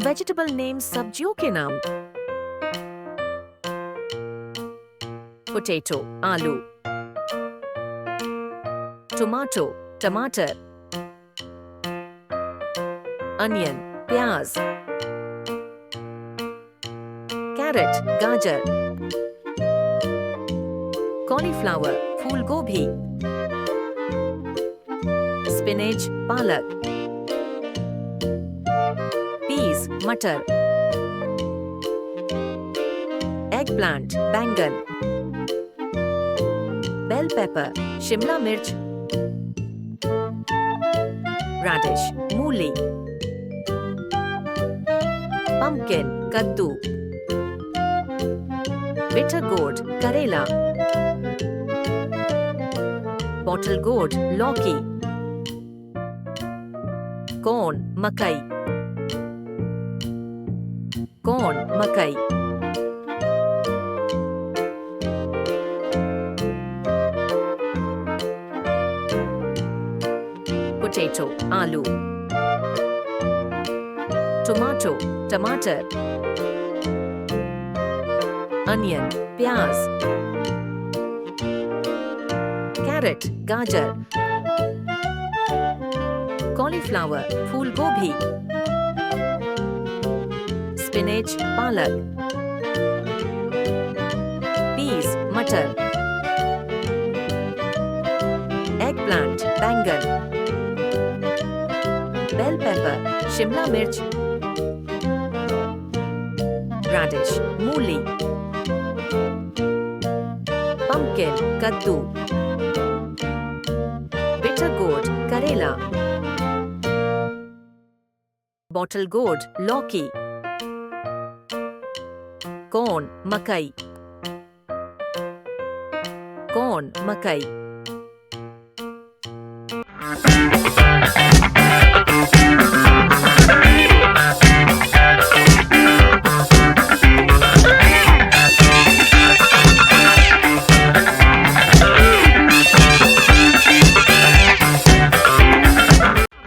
Vegetable names सब्जियों के नाम। पोटैटो आलू, टोमेटो टमाटर, अनियन प्याज, कैरेट गाजर, कॉलीफ्लावर फूल गोभी, स्पिनच पालक, पीस मटर, एग प्लांट बैंगन, बेल पेपर शिमला मिर्च, रैडिश मूली, पंपकिन कद्दू, बिटर गोर्ड करेला, बॉटल गोर्ड लौकी, कॉर्न मकई, कॉर्न मकई, पोटैटो आलू, टोमेटो टमाटर, अनियन प्याज, कैरेट गाजर, कॉलीफ्लावर फूल गोभी, स्पिनच पालक, पीस मटर, एग प्लांट बैंगन, बेल पेपर शिमला मिर्च, रैडिश मूली, पंपकिन कद्दू, बिटर गोर्ड करेला, बॉटल गोर्ड लौकी, कॉर्न मकई, कॉर्न मकई।